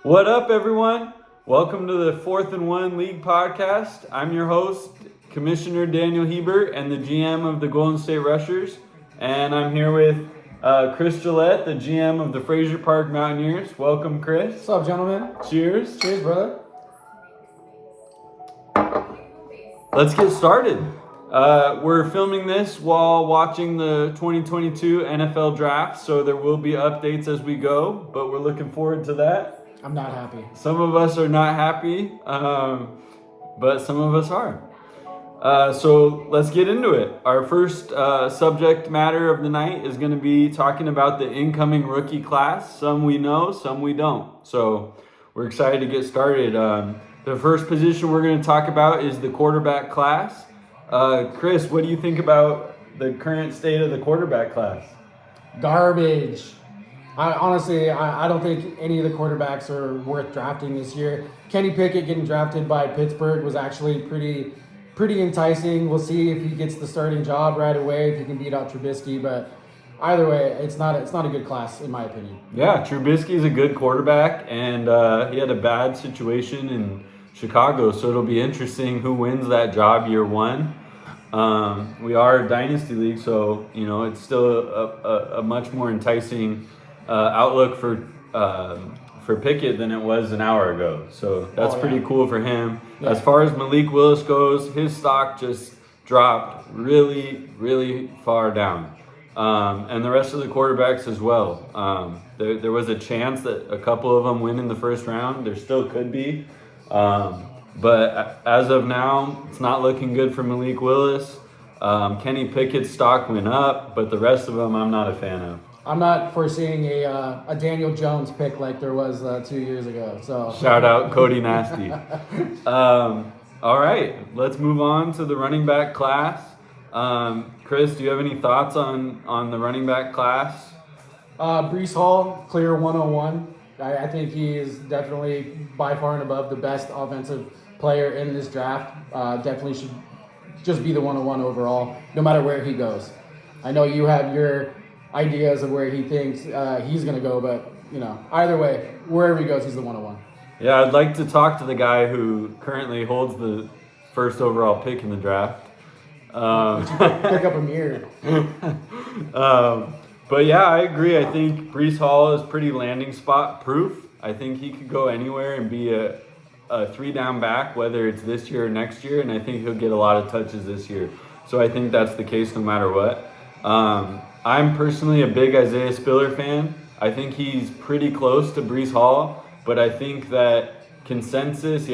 What up, everyone? Welcome to the 4th and 1 League podcast. I'm your host, Commissioner Daniel Hebert, and the GM of the Golden State Rushers. And I'm here with Chris Gillette, the GM of the Fraser Park Mountaineers. Welcome, Chris. What's up, gentlemen? Cheers. Cheers, brother. Let's get started. We're filming this while watching the 2022 NFL Draft, so there will be updates as we go, but we're looking forward to that. I'm not happy. Some of us are not happy, but some of us are. So let's get into it. Our first subject matter of the night is going to be talking about the incoming rookie class. Some we know, some we don't. So we're excited to get started. The first position we're going to talk about is the quarterback class. Chris, what do you think about the current state of the quarterback class? Garbage. I don't think any of the quarterbacks are worth drafting this year. Kenny Pickett getting drafted by Pittsburgh was actually pretty enticing. We'll see if he gets the starting job right away, if he can beat out Trubisky. But either way, it's not a good class in my opinion. Yeah, Trubisky's a good quarterback, and he had a bad situation in Chicago, so it'll be interesting who wins that job year one. We are a dynasty league, so it's still a much more enticing outlook for Pickett than it was an hour ago. So that's pretty cool for him. Yeah. As far as Malik Willis goes, his stock just dropped really, really far down. And the rest of the quarterbacks as well. There was a chance that a couple of them win in the first round. There still could be. But as of now, it's not looking good for Malik Willis. Kenny Pickett's stock went up, but the rest of them I'm not a fan of. I'm not foreseeing a Daniel Jones pick like there was 2 years ago. So shout out Cody Nasty. All right, let's move on to the running back class. Chris, do you have any thoughts on the running back class? Breece Hall, clear 101. I think he is definitely by far and above the best offensive player in this draft. Definitely should just be the 101 overall, no matter where he goes. I know you have your ideas of where he thinks he's going to go, but either way, wherever he goes, he's the 101. Yeah, I'd like to talk to the guy who currently holds the first overall pick in the draft. Pick up a mirror. But yeah, I agree. I think Breece Hall is pretty landing spot proof. I think he could go anywhere and be a 3-down back, whether it's this year or next year, and I think he'll get a lot of touches this year. So I think that's the case no matter what. I'm personally a big Isaiah Spiller fan. I think he's pretty close to Breece Hall, but I think that consensus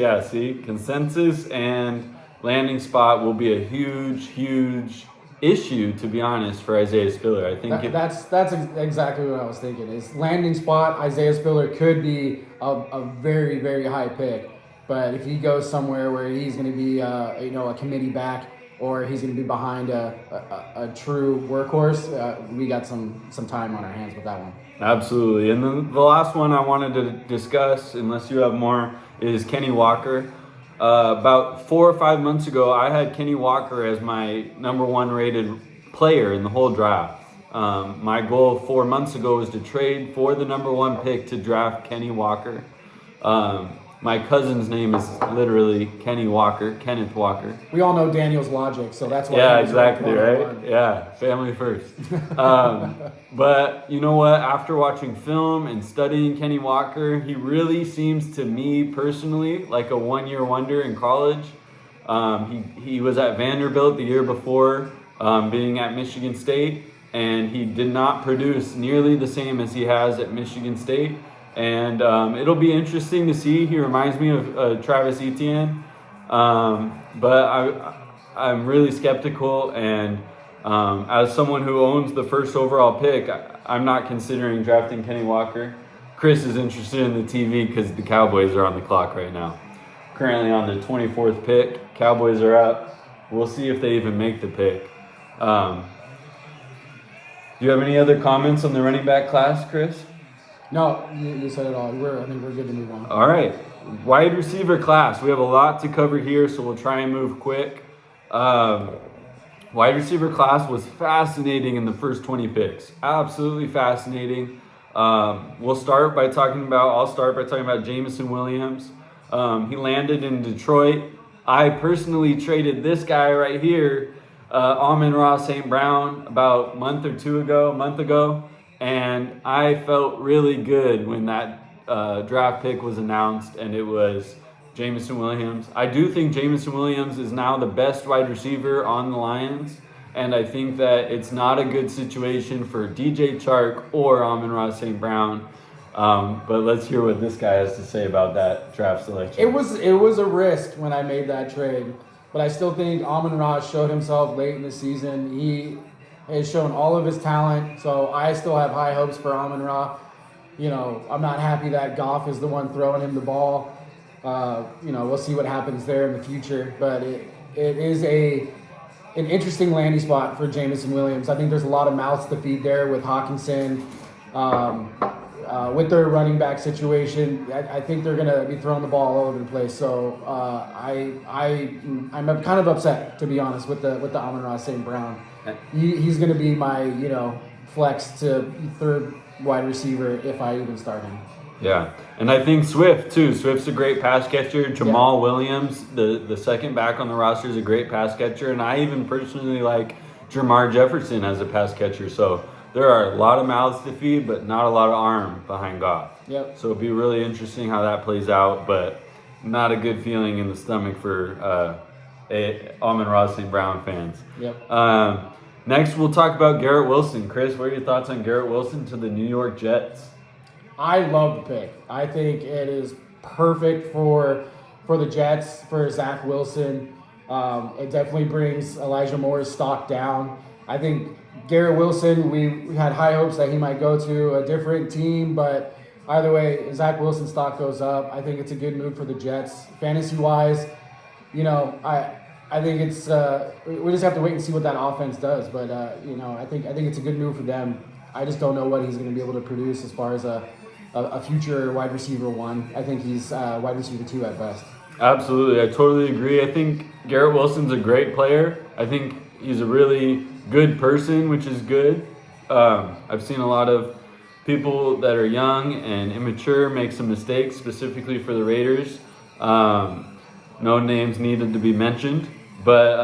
and landing spot will be a huge issue, to be honest, for Isaiah Spiller. I think that's exactly what I was thinking. Is landing spot, Isaiah Spiller could be a very, very high pick, but if he goes somewhere where he's going to be a committee back, or he's going to be behind a true workhorse, we got some time on our hands with that one. Absolutely. And then the last one I wanted to discuss, unless you have more, is Kenny Walker. About 4 or 5 months ago, I had Kenny Walker as my number 1 rated player in the whole draft. My goal 4 months ago was to trade for the number 1 pick to draft Kenny Walker. My cousin's name is literally Kenneth Walker. We all know Daniel's logic, so that's why. Yeah, exactly, right? Yeah, family first. But you know what? After watching film and studying Kenny Walker, he really seems to me personally like a 1-year wonder in college. He was at Vanderbilt the year before being at Michigan State, and he did not produce nearly the same as he has at Michigan State. And it'll be interesting to see. He reminds me of Travis Etienne, but I'm really skeptical. And as someone who owns the first overall pick, I'm not considering drafting Kenny Walker. Chris is interested in the TV because the Cowboys are on the clock right now. Currently on the 24th pick. Cowboys are up. We'll see if they even make the pick. Do you have any other comments on the running back class, Chris? No, you said it all. I think we're good to move on. All right. Wide receiver class. We have a lot to cover here, so we'll try and move quick. Wide receiver class was fascinating in the first 20 picks. Absolutely fascinating. I'll start by talking about Jameson Williams. He landed in Detroit. I personally traded this guy right here, Amon-Ra St. Brown, about a month ago, and I felt really good when that draft pick was announced, and it was Jameson Williams. I do think Jameson Williams is now the best wide receiver on the Lions, and I think that it's not a good situation for DJ Chark or Amon-Ra St. Brown. But let's hear what this guy has to say about that draft selection. It was a risk when I made that trade, but I still think Amon-Ra showed himself late in the season. He has shown all of his talent, so I still have high hopes for Amon-Ra. I'm not happy that Goff is the one throwing him the ball. We'll see what happens there in the future, but it is an interesting landing spot for Jameson Williams. I think there's a lot of mouths to feed there with Hawkinson. With their running back situation, I think they're going to be throwing the ball all over the place. So I'm kind of upset, to be honest, with the Amon-Ra St. Brown. He's going to be my flex to third wide receiver if I even start him. Yeah, and I think Swift too. Swift's a great pass catcher. Jamal Williams, the second back on the roster, is a great pass catcher, and I even personally like Jermar Jefferson as a pass catcher. So there are a lot of mouths to feed, but not a lot of arm behind Goff. Yep. So it'll be really interesting how that plays out, but not a good feeling in the stomach for Amon-Ra St. Brown fans. Yep. Next, we'll talk about Garrett Wilson. Chris, what are your thoughts on Garrett Wilson to the New York Jets? I love the pick. I think it is perfect for the Jets, for Zach Wilson. It definitely brings Elijah Moore's stock down. I think Garrett Wilson, we had high hopes that he might go to a different team, but either way, Zach Wilson's stock goes up. I think it's a good move for the Jets. Fantasy-wise, I think it's we just have to wait and see what that offense does. But I think it's a good move for them. I just don't know what he's going to be able to produce as far as a future wide receiver one. I think he's wide receiver 2 at best. Absolutely, I totally agree. I think Garrett Wilson's a great player. I think he's a really good person, which is good. I've seen a lot of people that are young and immature make some mistakes, specifically for the Raiders. No names needed to be mentioned, but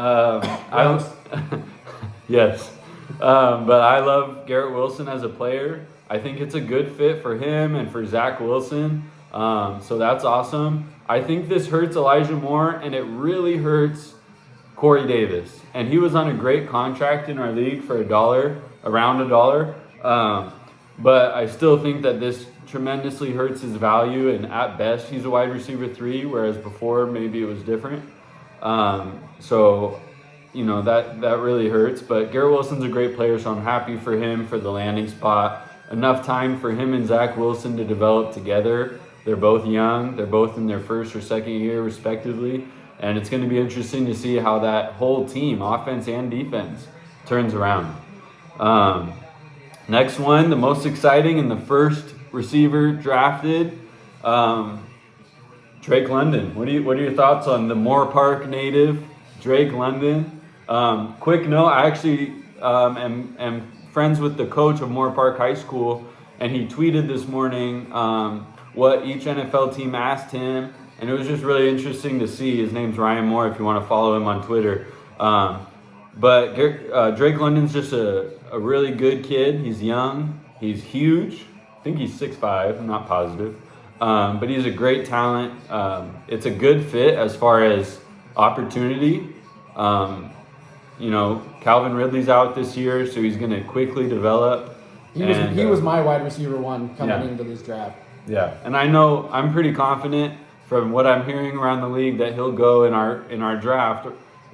yes. But I love Garrett Wilson as a player. I think it's a good fit for him and for Zach Wilson. So that's awesome. I think this hurts Elijah Moore, and it really hurts Corey Davis. And he was on a great contract in our league for around $1. But I still think that this tremendously hurts his value, and at best he's a wide receiver 3, whereas before maybe it was different. So that really hurts. But Garrett Wilson's a great player, so I'm happy for him for the landing spot. Enough time for him and Zach Wilson to develop together. They're both young. They're both in their first or second year, respectively. And it's going to be interesting to see how that whole team, offense and defense, turns around. Next one, the most exciting and the first receiver drafted, Drake London. What are your thoughts on the Moore Park native, Drake London? Quick note, I actually am friends with the coach of Moore Park High School, and he tweeted this morning what each NFL team asked him, and it was just really interesting to see. His name's Ryan Moore if you want to follow him on Twitter. But Drake London's just a really good kid. He's young. He's huge. I think he's 6'5". I'm not positive. But he's a great talent. It's a good fit as far as opportunity. Calvin Ridley's out this year, so he's going to quickly develop. He was my wide receiver 1 coming into this draft. Yeah, and I know I'm pretty confident from what I'm hearing around the league that he'll go in our draft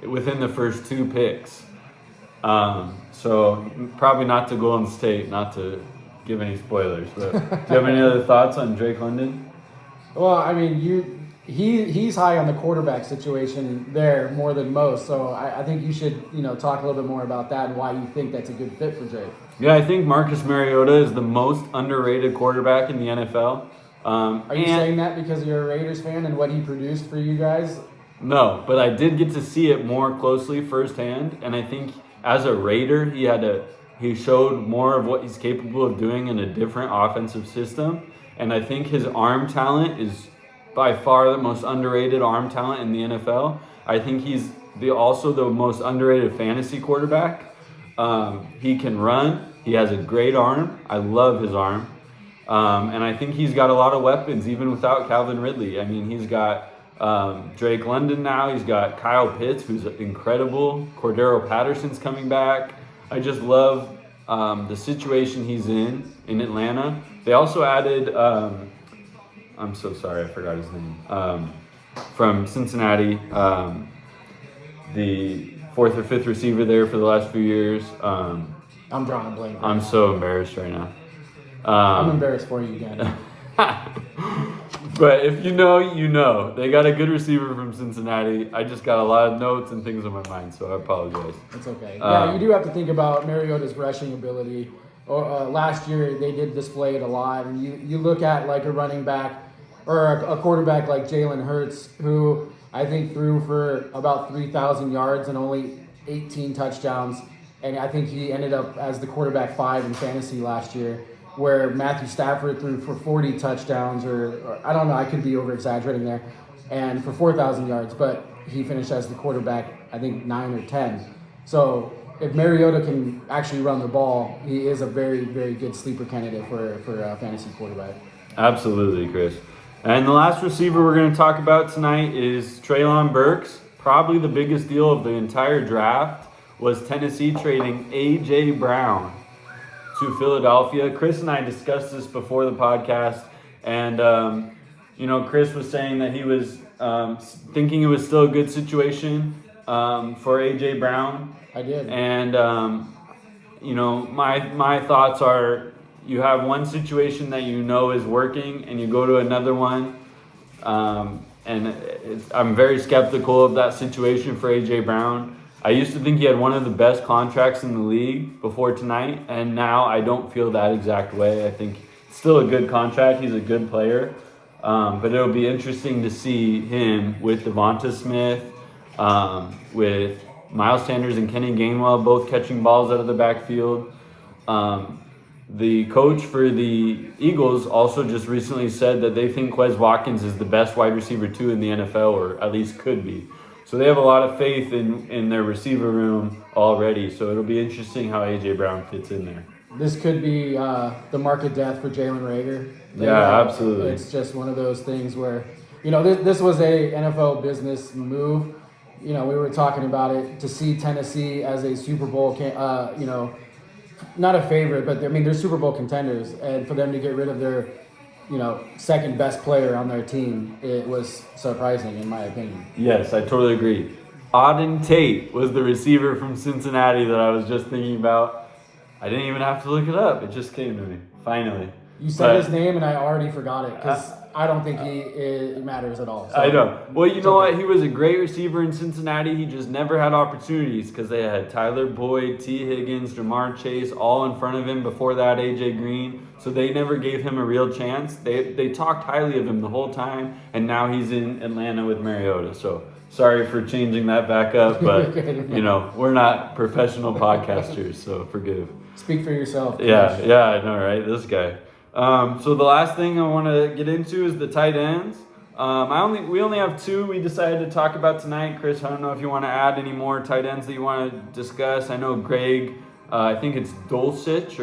within the first 2 picks. So probably not to Golden State, not to give any spoilers. But do you have any other thoughts on Drake London? Well, I mean, he's high on the quarterback situation there more than most. So I think you should talk a little bit more about that and why you think that's a good fit for Drake. Yeah, I think Marcus Mariota is the most underrated quarterback in the NFL. Are you saying that because you're a Raiders fan and what he produced for you guys? No, but I did get to see it more closely firsthand, and I think as a Raider, he had he showed more of what he's capable of doing in a different offensive system. And I think his arm talent is by far the most underrated arm talent in the NFL. I think he's also the most underrated fantasy quarterback. He can run. He has a great arm. I love his arm. And I think he's got a lot of weapons, even without Calvin Ridley. I mean, he's got Drake London now. He's got Kyle Pitts, who's incredible. Cordero Patterson's coming back. I just love the situation he's in Atlanta. They also added, I'm so sorry, I forgot his name, from Cincinnati, the fourth or fifth receiver there for the last few years. I'm drawing a blank. I'm so embarrassed right now. I'm embarrassed for you again. But if you know, you know. They got a good receiver from Cincinnati. I just got a lot of notes and things on my mind, so I apologize. It's okay. Yeah, you do have to think about Mariota's rushing ability. Last year, they did display it a lot. And you look at like a running back or a quarterback like Jalen Hurts, who I think threw for about 3,000 yards and only 18 touchdowns. And I think he ended up as the quarterback 5 in fantasy last year, where Matthew Stafford threw for 40 touchdowns, or I don't know, I could be over-exaggerating there, and for 4,000 yards, but he finished as the quarterback, I think, 9 or 10. So if Mariota can actually run the ball, he is a very, very good sleeper candidate for a fantasy quarterback. Absolutely, Chris. And the last receiver we're going to talk about tonight is Treylon Burks. Probably the biggest deal of the entire draft was Tennessee trading A.J. Brown to Philadelphia. Chris and I discussed this before the podcast, and Chris was saying that he was thinking it was still a good situation for A.J. Brown. I did. And my thoughts are, you have one situation that you know is working, and you go to another one, and I'm very skeptical of that situation for A.J. Brown. I used to think he had one of the best contracts in the league before tonight, and now I don't feel that exact way. I think it's still a good contract. He's a good player. But it'll be interesting to see him with Devonta Smith, with Miles Sanders and Kenny Gainwell both catching balls out of the backfield. The coach for the Eagles also just recently said that they think Quez Watkins is the best wide receiver 2 in the NFL, or at least could be. So they have a lot of faith in their receiver room already. So it'll be interesting how A.J. Brown fits in there. This could be the market death for Jalen Reagor. Yeah, absolutely. It's just one of those things where, this was a NFL business move. We were talking about it, to see Tennessee as a Super Bowl, not a favorite, but they're Super Bowl contenders. And for them to get rid of their, second best player on their team, it was surprising in my opinion. Yes, I totally agree. Auden Tate was the receiver from Cincinnati that I was just thinking about. I didn't even have to look it up. It just came to me, finally. You said his name and I already forgot it because I don't think it matters at all. So I know. Well, you know what? He was a great receiver in Cincinnati. He just never had opportunities because they had Tyler Boyd, T. Higgins, Jamar Chase all in front of him. Before that, A.J. Green. So they never gave him a real chance. They talked highly of him the whole time, and now he's in Atlanta with Mariota. So sorry for changing that back up, but we're not professional podcasters, so forgive. Speak for yourself. Yeah, I know, right? This guy. So the last thing I want to get into is the tight ends. We only have 2 we decided to talk about tonight. Chris, I don't know if you want to add any more tight ends that you want to discuss. I know Greg, I think it's Dulcich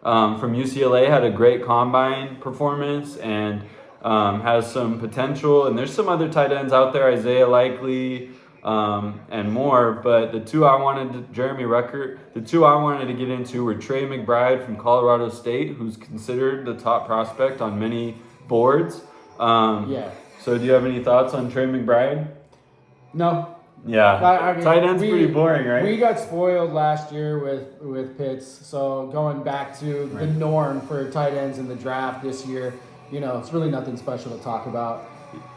from UCLA, had a great combine performance and has some potential. And there's some other tight ends out there, Isaiah Likely, and more, but Jeremy Ruckert, the 2 I wanted to get into were Trey McBride from Colorado State, who's considered the top prospect on many boards. So do you have any thoughts on Trey McBride? No. Yeah. Tight end's pretty boring, right? We got spoiled last year with Pitts, so going back to the norm for tight ends in the draft this year, it's really nothing special to talk about.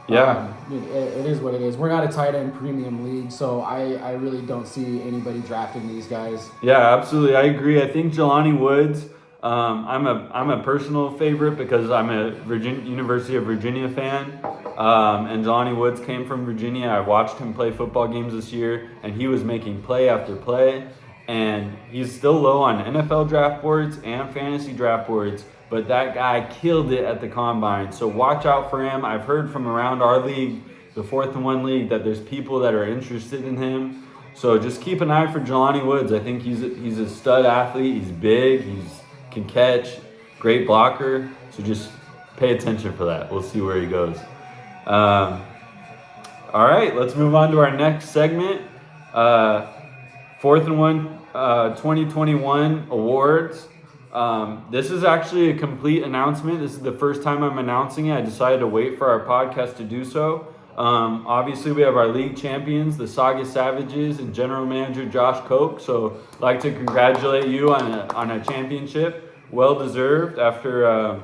Yeah. It is what it is. We're not a tight end premium league, so I really don't see anybody drafting these guys. Yeah, absolutely. I agree. I think Jelani Woods, I'm a personal favorite because I'm a University of Virginia fan, and Jelani Woods came from Virginia. I watched him play football games this year, and he was making play after play. and he's still low on NFL draft boards and fantasy draft boards, but that guy killed it at the combine. So watch out for him. I've heard from around our league, the 4th and 1 league, that there's people that are interested in him. So just keep an eye for Jelani Woods. I think he's a stud athlete. He's big. He can catch. Great blocker. So just pay attention for that. We'll see where he goes. All right, let's move on to our next segment. 4th and 1 2021 awards. This is actually a complete announcement. This is the first time I'm announcing it. I decided to wait for our podcast to do so. Obviously, we have our league champions, the Saugus Savages, and general manager Josh Koch. So I'd like to congratulate you on a championship. Well deserved after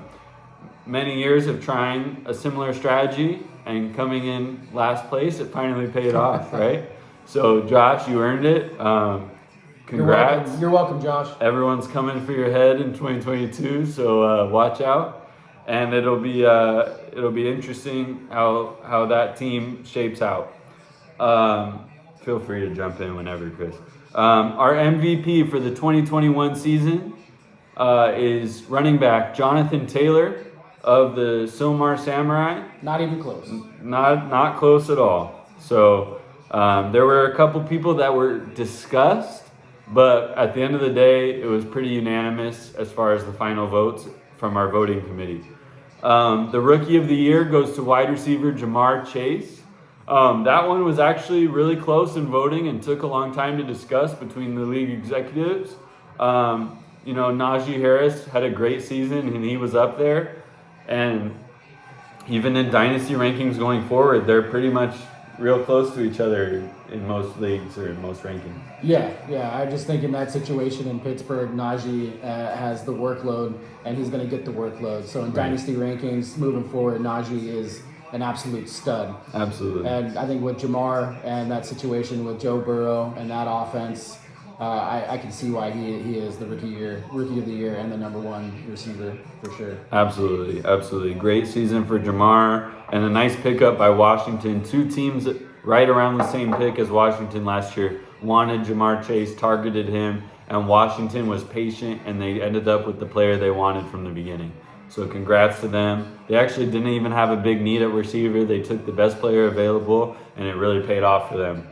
many years of trying a similar strategy and coming in last place. It finally paid off, right? So Josh, you earned it. Congrats. You're welcome, Josh. Everyone's coming for your head in 2022, so watch out. And it'll be interesting how that team shapes out. Feel free to jump in whenever, Chris. Our MVP for the 2021 season is running back Jonathan Taylor of the Silmar Samurai. Not even close. Not close at all. So there were a couple people that were discussed, but at the end of the day, it was pretty unanimous as far as the final votes from our voting committee. The Rookie of the Year goes to wide receiver Jamar Chase. That one was actually really close in voting and took a long time to discuss between the league executives. Najee Harris had a great season and he was up there. And even in dynasty rankings going forward, they're pretty much real close to each other in most leagues or in most rankings. Yeah. I just think in that situation in Pittsburgh, Najee has the workload, and he's going to get the workload. So in dynasty rankings moving forward, Najee is an absolute stud. Absolutely. And I think with Jamar and that situation with Joe Burrow and that offense, I can see why he is the rookie of the year and the number 1 receiver for sure. Absolutely. Great season for Jamar and a nice pickup by Washington. 2 teams right around the same pick as Washington last year wanted Jamar Chase, targeted him, and Washington was patient and they ended up with the player they wanted from the beginning. So congrats to them. They actually didn't even have a big need at receiver. They took the best player available and it really paid off for them.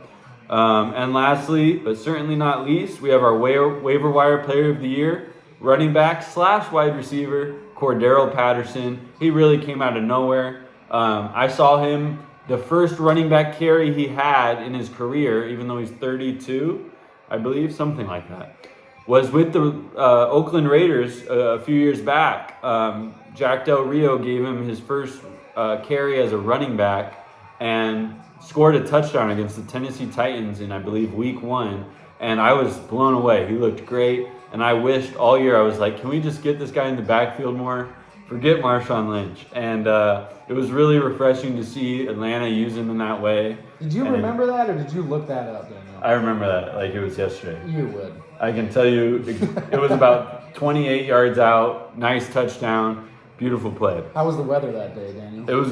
And lastly, but certainly not least, we have our waiver wire player of the year, running back / wide receiver, Cordero Patterson. He really came out of nowhere. I saw him, the first running back carry he had in his career, even though he's 32, I believe, something like that, was with the Oakland Raiders a few years back. Jack Del Rio gave him his first carry as a running back and scored a touchdown against the Tennessee Titans in, I believe, week 1. And I was blown away. He looked great. And I wished all year, I was like, can we just get this guy in the backfield more? Forget Marshawn Lynch. And it was really refreshing to see Atlanta use him in that way. Did you remember that, or did you look that up, Daniel? I remember that like it was yesterday. You would. I can tell you it was about 28 yards out, nice touchdown, beautiful play. How was the weather that day, Daniel? It was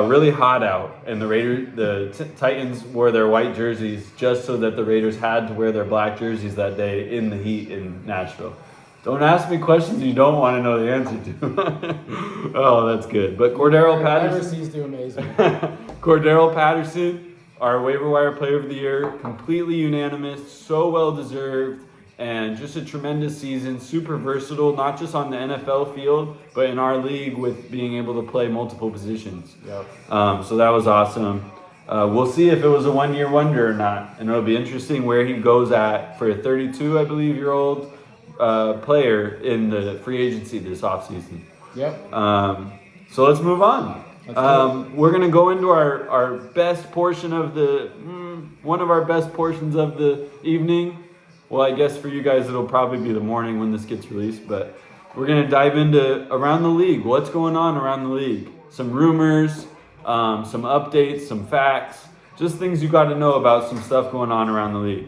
really hot out, and the Titans wore their white jerseys just so that the Raiders had to wear their black jerseys that day in the heat in Nashville. Don't ask me questions you don't want to know the answer to. Oh, that's good. But Cordero Patterson. Never cease to amaze me. Cordero Patterson, our waiver wire player of the year, completely unanimous, so well deserved, and just a tremendous season, super versatile, not just on the NFL field, but in our league with being able to play multiple positions. Yep. So that was awesome. We'll see if it was a one-year wonder or not, and it'll be interesting where he goes at for a 32, I believe, year old player in the free agency this offseason. Yep. So let's move on. We're going to go into our best portion of one of our best portions of the evening. Well, I guess for you guys, it'll probably be the morning when this gets released, but we're going to dive into around the league. What's going on around the league? Some rumors, some updates, some facts, just things you got to know about some stuff going on around the league.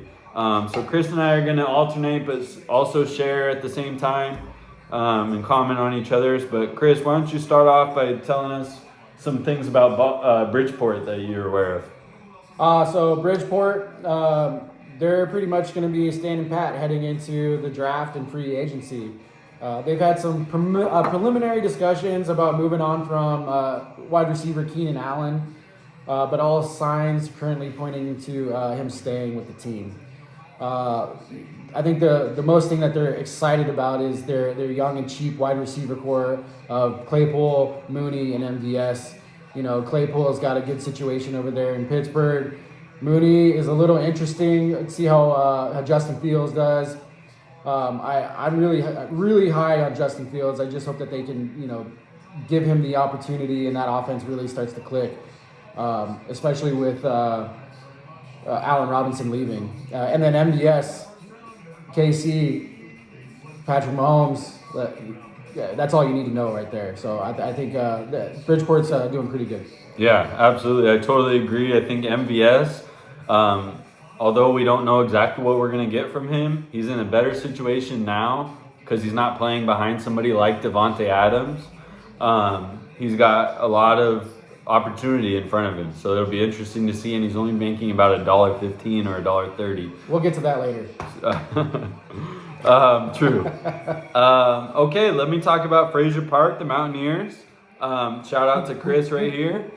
So Chris and I are going to alternate, but also share at the same time and comment on each other's. But Chris, why don't you start off by telling us some things about Bridgeport that you're aware of? So Bridgeport, they're pretty much going to be standing pat heading into the draft and free agency. They've had some preliminary discussions about moving on from wide receiver Keenan Allen, but all signs currently pointing to him staying with the team. I think the most thing that they're excited about is their young and cheap wide receiver core of Claypool, Mooney, and MVS. You know, Claypool's got a good situation over there in Pittsburgh. Mooney is a little interesting. Let's see how Justin Fields does. I'm really high on Justin Fields. I just hope that they can, give him the opportunity and that offense really starts to click, especially with Allen Robinson leaving. And then MDS, KC, Patrick Mahomes, that's all you need to know right there. So I think Bridgeport's doing pretty good. Yeah, absolutely. I totally agree. I think MVS, although we don't know exactly what we're going to get from him, he's in a better situation now because he's not playing behind somebody like Devontae Adams. He's got a lot of opportunity in front of him, so it'll be interesting to see, and he's only making about $1.15 or $1.30. We'll get to that later. True. Okay, let me talk about Frazier Park, the Mountaineers. Shout out to Chris right here.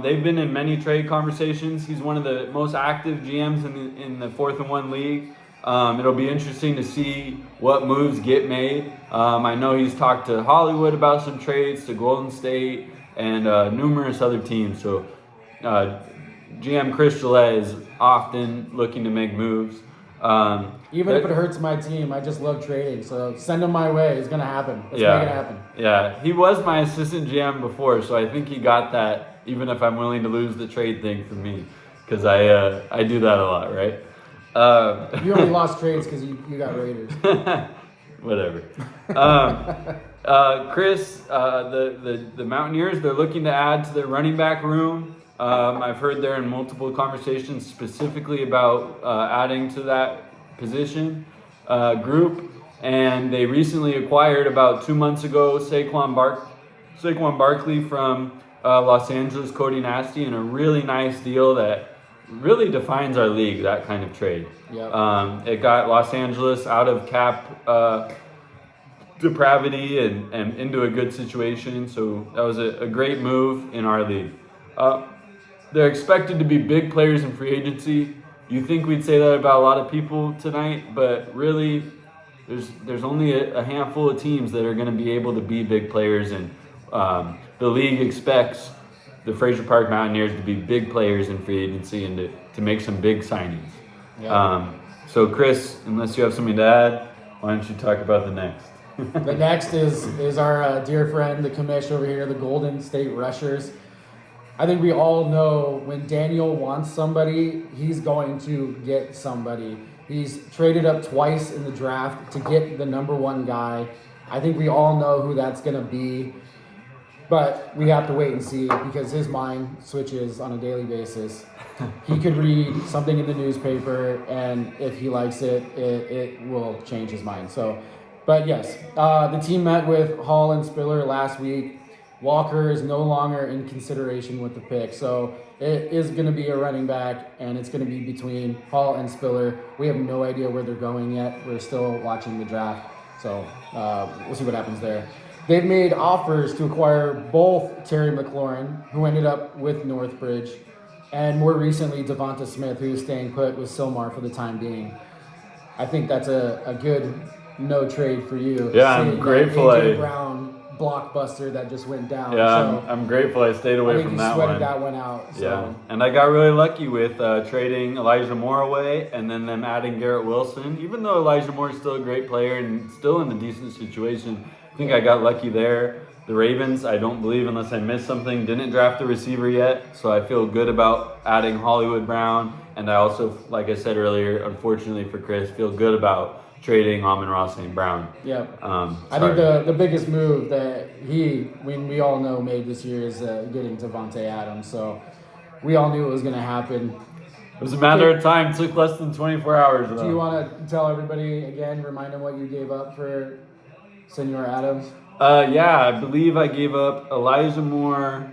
They've been in many trade conversations. He's one of the most active GMs in the 4th and 1 league. It'll be interesting to see what moves get made. I know he's talked to Hollywood about some trades, to Golden State, and numerous other teams. So GM Chris Gillette is often looking to make moves. Even if it hurts my team, I just love trading. So send him my way. It's going to happen. Let's make it happen. Yeah, he was my assistant GM before, so I think he got that, even if I'm willing to lose the trade thing for me, because I do that a lot, right? You only lost trades because you got Raiders. Whatever. Chris, the Mountaineers, they're looking to add to their running back room. I've heard they're in multiple conversations specifically about adding to that position group. And they recently acquired about 2 months ago Saquon Barkley from Los Angeles, Cody Nasty, in a really nice deal that really defines our league, that kind of trade. Yep. It got Los Angeles out of cap depravity and into a good situation. So that was a great move in our league. They're expected to be big players in free agency. You think we'd say that about a lot of people tonight, but really there's only a handful of teams that are going to be able to be big players, and the league expects the Frazier Park Mountaineers to be big players in free agency and to make some big signings. Yeah. So Chris, unless you have something to add, why don't you talk about the next? The next is our dear friend, the commish over here, the Golden State Rushers. I think we all know when Daniel wants somebody, he's going to get somebody. He's traded up twice in the draft to get the number one guy. I think we all know who that's going to be, but we have to wait and see because his mind switches on a daily basis. He could read something in the newspaper, and if he likes it, it will change his mind. So, but yes, the team met with Hall and Spiller last week. Walker is no longer in consideration with the pick. So it is going to be a running back, and it's going to be between Hall and Spiller. We have no idea where they're going yet. We're still watching the draft. So we'll see what happens there. They've made offers to acquire both Terry McLaurin, who ended up with Northbridge, and more recently Devonta Smith, who is staying put with Silmar for the time being. I think that's a good no trade for you. Yeah, I'm grateful. AJ Brown blockbuster that just went down. Yeah, so I'm grateful I stayed away from that one. I think you sweated that one out. So. Yeah, and I got really lucky with trading Elijah Moore away and then them adding Garrett Wilson. Even though Elijah Moore is still a great player and still in a decent situation, I think I got lucky there. The Ravens, I don't believe, unless I missed something, didn't draft a receiver yet, so I feel good about adding Hollywood Brown. And I also, like I said earlier, unfortunately for Chris, feel good about trading Amon-Ra St. Brown. Yeah. I think the biggest move that we all know made this year is getting Devontae Adams. So we all knew it was going to happen. It was a matter of time. It took less than 24 hours. Do you want to tell everybody again, remind them what you gave up for Senor Adams? Yeah, I believe I gave up Elijah Moore.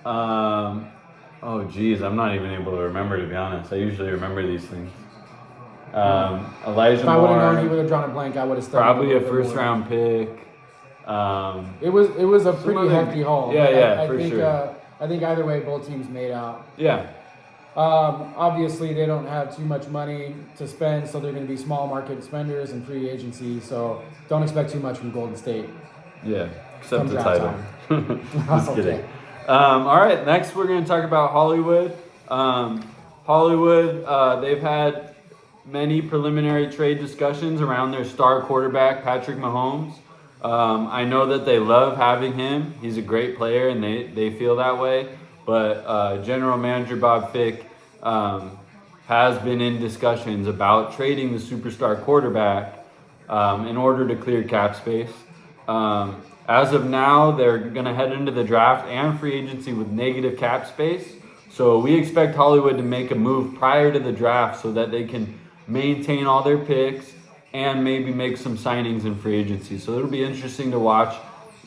Oh, geez, I'm not even able to remember, to be honest. I usually remember these things. Elijah If I would have known he Moore, would have drawn a blank, I would have studied probably a little bit more. first-round pick. It was a pretty other- hefty haul. yeah, but yeah, I for think sure. I think either way, both teams made out. Yeah, Obviously, they don't have too much money to spend, so they're going to be small market spenders and free agency. So don't expect too much from Golden State. yeah, except Come the draft title. Just Okay. kidding. All right, next we're going to talk about Hollywood. Hollywood, they've had many preliminary trade discussions around their star quarterback, Patrick Mahomes. I know that they love having him. He's a great player, and they feel that way. But General Manager Bob Fick has been in discussions about trading the superstar quarterback in order to clear cap space. As of now, they're going to head into the draft and free agency with negative cap space. So we expect Hollywood to make a move prior to the draft so that they can maintain all their picks and maybe make some signings in free agency. So it'll be interesting to watch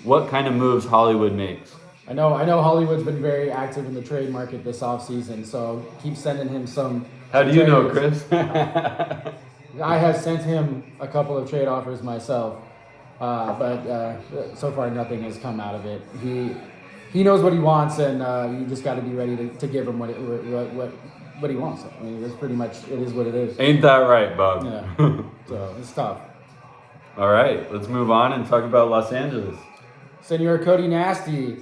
what kind of moves Hollywood makes. I know Hollywood's been very active in the trade market this offseason, so keep sending him some. How do you know, trades. Chris? I have sent him a couple of trade offers myself, but so far nothing has come out of it. He knows what he wants, and you just got to be ready to give him what he wants. I mean, that's pretty much it is what it is. Ain't that right, Bob? Yeah, so it's tough. All right, let's move on and talk about Los Angeles. Senor Cody Nasty,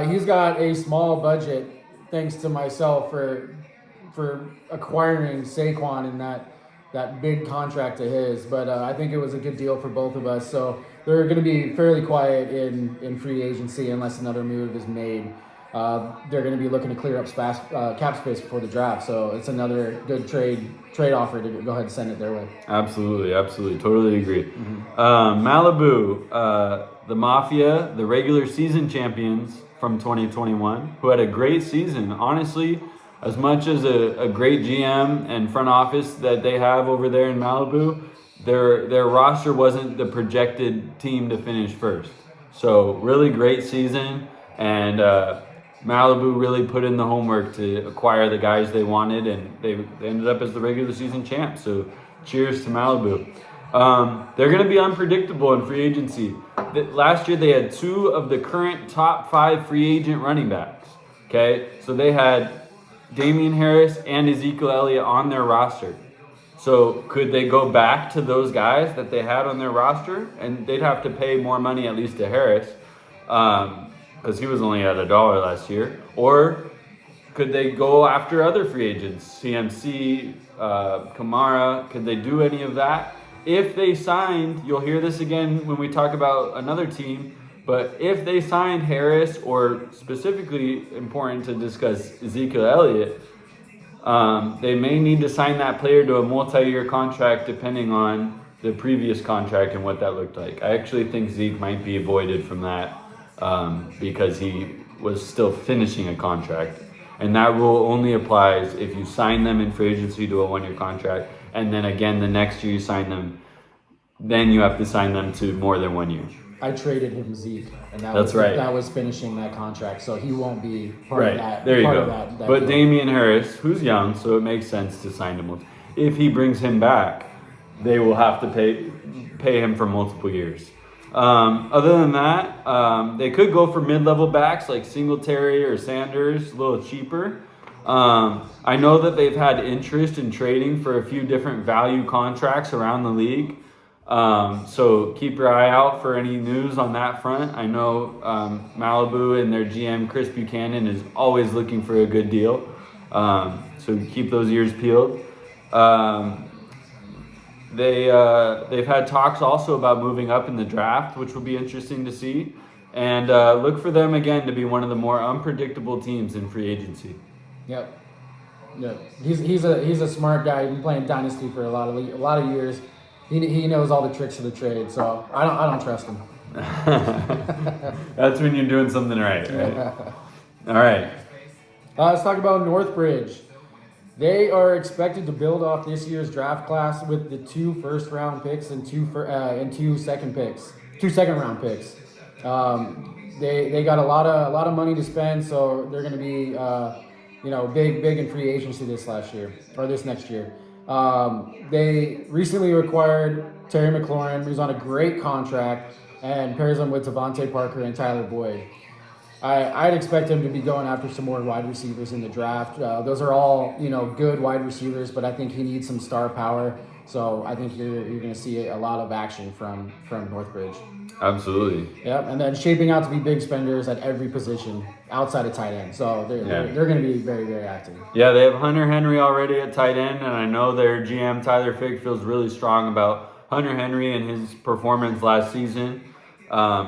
he's got a small budget, thanks to myself for acquiring Saquon and that big contract of his. But I think it was a good deal for both of us. So they're going to be fairly quiet in free agency unless another move is made. They're going to be looking to clear up cap space before the draft. So it's another good trade offer to go ahead and send it their way. Absolutely, totally agree. Malibu, the Mafia, the regular season champions from 2021, who had a great season. Honestly, as much as a great GM and front office that they have over there in Malibu, their roster wasn't the projected team to finish first. So really great season, and Malibu really put in the homework to acquire the guys they wanted, and they ended up as the regular season champs. So cheers to Malibu. They're going to be unpredictable in free agency. Last year they had 2 of the current top 5 free agent running backs. Okay, so they had Damian Harris and Ezekiel Elliott on their roster. So could they go back to those guys that they had on their roster? And they'd have to pay more money at least to Harris, because he was only at $1 last year. Or could they go after other free agents? CMC, Kamara, could they do any of that? If they signed, you'll hear this again when we talk about another team, but if they signed Harris, or specifically important to discuss Ezekiel Elliott, they may need to sign that player to a multi-year contract depending on the previous contract and what that looked like. I actually think Zeke might be avoided from that because he was still finishing a contract. And that rule only applies if you sign them in free agency to a 1-year contract, and then again the next year you sign them, then you have to sign them to more than 1 year. I traded him Zeke, and That's right. That was finishing that contract, so he won't be part of that. There you part go. Of that but deal. Damian Harris, who's young, so it makes sense to sign him. If he brings him back, they will have to pay him for multiple years. Other than that, they could go for mid-level backs like Singletary or Sanders, a little cheaper. I know that they've had interest in trading for a few different value contracts around the league. So keep your eye out for any news on that front. I know Malibu and their GM Chris Buchanan is always looking for a good deal. So keep those ears peeled. They've had talks also about moving up in the draft, which will be interesting to see. And look for them again to be one of the more unpredictable teams in free agency. Yep. He's a smart guy. He's been playing Dynasty for a lot of years. He knows all the tricks of the trade, so I don't trust him. That's when you're doing something right? All right. Let's talk about Northbridge. They are expected to build off this year's draft class with the 2 first-round picks and 2 second round picks. They got a lot of money to spend, so they're going to be big in free agency this next year. They recently acquired Terry McLaurin, who's on a great contract, and pairs him with Devontae Parker and Tyler Boyd. I'd expect him to be going after some more wide receivers in the draft. Those are all good wide receivers, but I think he needs some star power. So I think you're going to see a lot of action from Northbridge. Absolutely. Yep, and then shaping out to be big spenders at every position outside of tight end. So they're going to be very, very active. Yeah, they have Hunter Henry already at tight end, and I know their GM Tyler Fig feels really strong about Hunter Henry and his performance last season.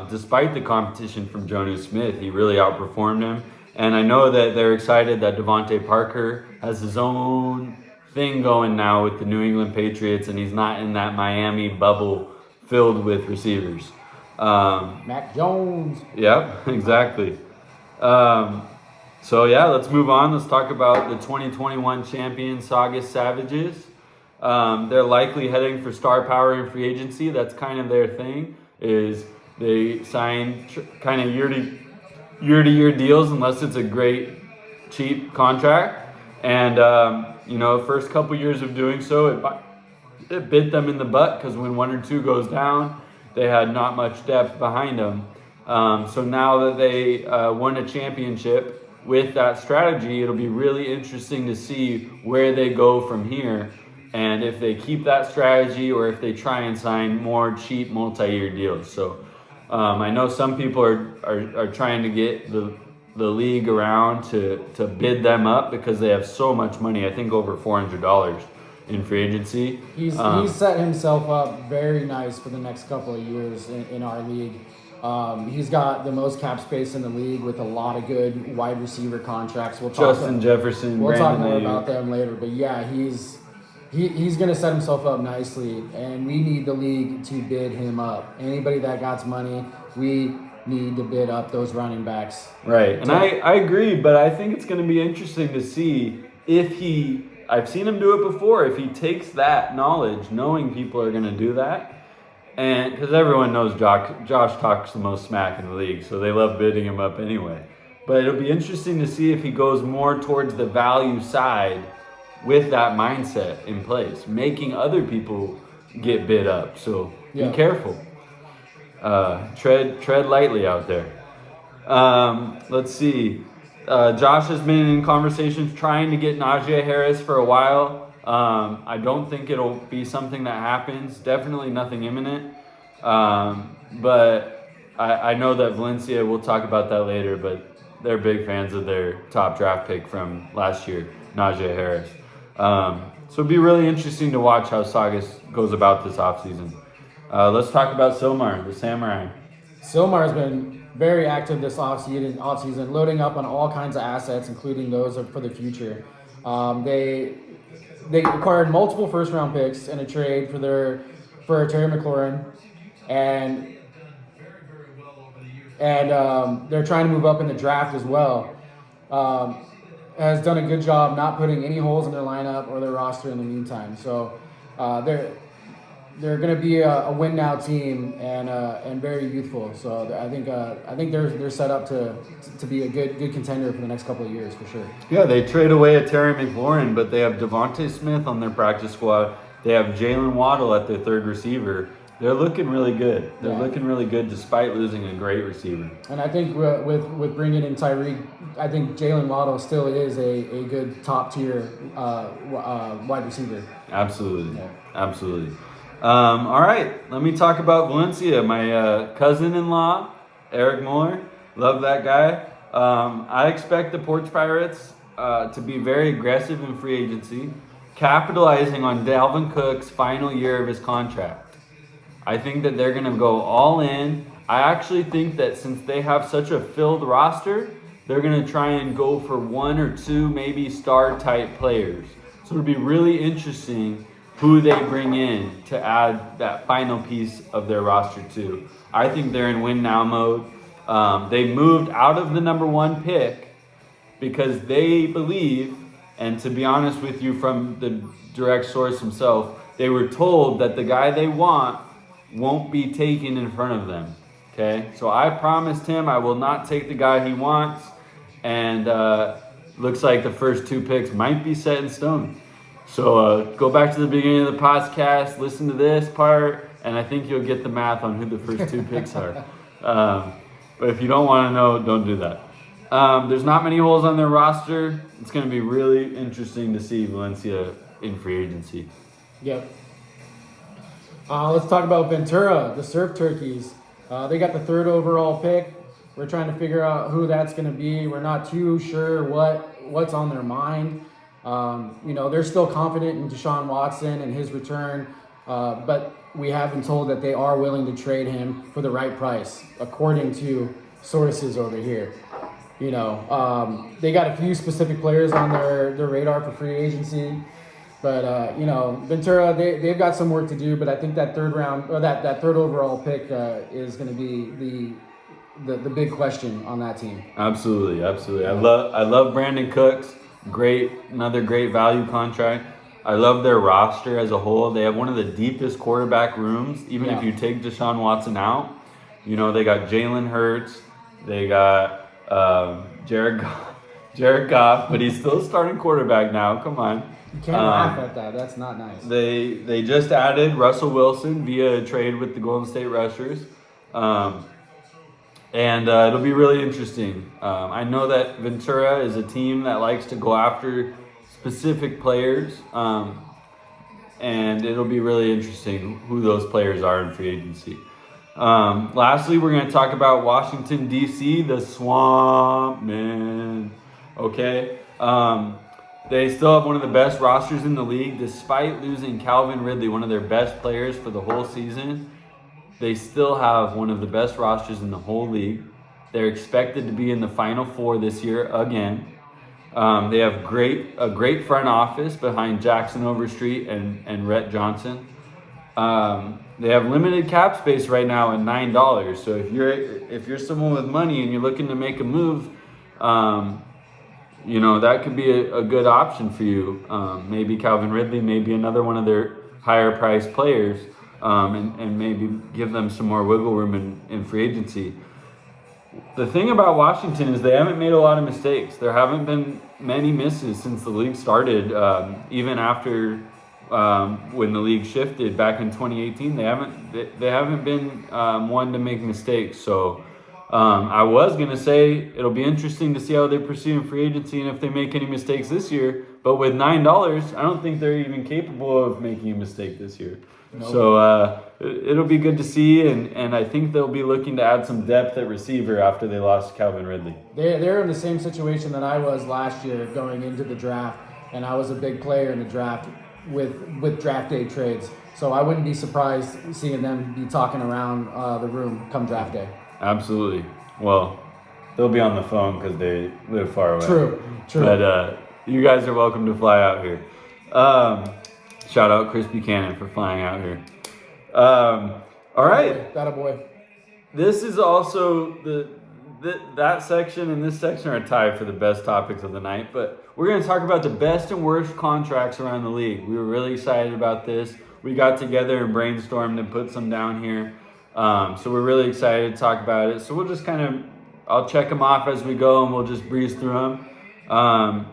Despite the competition from Jonas Smith, he really outperformed him. And I know that they're excited that Devontae Parker has his own thing going now with the New England Patriots, and he's not in that Miami bubble filled with receivers. Mac Jones. Yep, exactly. So yeah, let's move on. Let's talk about the 2021 champion Saugus Savages. They're likely heading for star power in free agency. That's kind of their thing. Is they sign kind of year to year deals unless it's a great cheap contract. And first couple years of doing so, it bit them in the butt because when one or two goes down, they had not much depth behind them. So now that they won a championship with that strategy, it'll be really interesting to see where they go from here and if they keep that strategy or if they try and sign more cheap multi-year deals. So I know some people are trying to get the league around to bid them up because they have so much money. I think over $400 in free agency. He's set himself up very nice for the next couple of years in our league. He's got the most cap space in the league with a lot of good wide receiver contracts. Justin Jefferson. We'll talk more about them later, but yeah, he's going to set himself up nicely, and we need the league to bid him up. Anybody that got money, we need to bid up those running backs. Right, and I agree, but I think it's going to be interesting to see if I've seen him do it before, if he takes that knowledge, knowing people are going to do that, and because everyone knows Josh talks the most smack in the league, so they love bidding him up anyway. But it'll be interesting to see if he goes more towards the value side with that mindset in place, making other people get bid up. So be careful. Tread lightly out there. Let's see. Josh has been in conversations trying to get Najee Harris for a while. I don't think it'll be something that happens. Definitely nothing imminent. But I know that Valencia, we'll talk about that later, but they're big fans of their top draft pick from last year, Najee Harris. So it'd be really interesting to watch how Saugus goes about this offseason. Let's talk about Silmar, the Samurai. Silmar's been very active this offseason, loading up on all kinds of assets, including those for the future. They acquired multiple first-round picks in a trade for Terry McLaurin, and they're trying to move up in the draft as well. Has done a good job not putting any holes in their lineup or their roster in the meantime. So they're going to be a win now team and very youthful. So I think they're set up to be a good contender for the next couple of years for sure. Yeah, they trade away a Terry McLaurin, but they have Devontae Smith on their practice squad. They have Jalen Waddle at their third receiver. They're looking really good. They're looking really good despite losing a great receiver. And I think with bringing in Tyreek, I think Jalen Waddle still is a good top tier wide receiver. Absolutely, absolutely. All right, let me talk about Valencia. My cousin-in-law, Eric Muller, love that guy. I expect the Porch Pirates to be very aggressive in free agency, capitalizing on Dalvin Cook's final year of his contract. I think that they're going to go all in. I actually think that since they have such a filled roster, they're going to try and go for one or two maybe star-type players. So it'll be really interesting who they bring in to add that final piece of their roster to. I think they're in win-now mode. They moved out of the number one pick because they believe, and to be honest with you from the direct source himself, they were told that the guy they want won't be taken in front of them. Okay, so I promised him I will not take the guy he wants, and looks like the first two picks might be set in stone. So go back to the beginning of the podcast, listen to this part, and I think you'll get the math on who the first two picks are. But if you don't want to know, don't do that. There's not many holes on their roster. It's going to be really interesting to see Valencia in free agency. Yep. Let's talk about Ventura, the Surf Turkeys. They got the 3rd overall pick. We're trying to figure out who that's going to be. We're not too sure what's on their mind. They're still confident in Deshaun Watson and his return, but we have been told that they are willing to trade him for the right price, according to sources over here. They got a few specific players on their radar for free agency. But, Ventura, they've got some work to do, but I think that third overall pick is going to be the big question on that team. Absolutely. I love Brandon Cooks. Another great value contract. I love their roster as a whole. They have one of the deepest quarterback rooms, even if you take Deshaun Watson out. They got Jalen Hurts. They got Jared Goff, but he's still starting quarterback now. Come on. You can't laugh at that. That's not nice. They just added Russell Wilson via a trade with the Golden State Rushers. And it'll be really interesting. I know that Ventura is a team that likes to go after specific players. And it'll be really interesting who those players are in free agency. Lastly, we're going to talk about Washington, D.C., the Swamp Man. Okay? They still have one of the best rosters in the league. Despite losing Calvin Ridley, one of their best players for the whole season, they still have one of the best rosters in the whole league. They're expected to be in the Final Four this year again. They have a great front office behind Jackson Overstreet and Rhett Johnson. They have limited cap space right now at $9. So if you're someone with money and you're looking to make a move, that could be a good option for you. Maybe Calvin Ridley, maybe another one of their higher priced players, and maybe give them some more wiggle room in free agency. The thing about Washington is they haven't made a lot of mistakes. There haven't been many misses since the league started, even after when the league shifted back in 2018. They haven't been one to make mistakes. So I was going to say it'll be interesting to see how they pursue in free agency and if they make any mistakes this year. But with $9, I don't think they're even capable of making a mistake this year. Nope. So it'll be good to see, and I think they'll be looking to add some depth at receiver after they lost Calvin Ridley. They're in the same situation that I was last year going into the draft, and I was a big player in the draft with draft day trades. So I wouldn't be surprised seeing them be talking around the room come draft day. Absolutely. Well, they'll be on the phone because they live far away. True. But you guys are welcome to fly out here. Shout out Chris Buchanan for flying out here. All right. That a boy. This is also that section and this section are tied for the best topics of the night. But we're going to talk about the best and worst contracts around the league. We were really excited about this. We got together and brainstormed and put some down here. So we're really excited to talk about it. So we'll just I'll check them off as we go and we'll just breeze through them.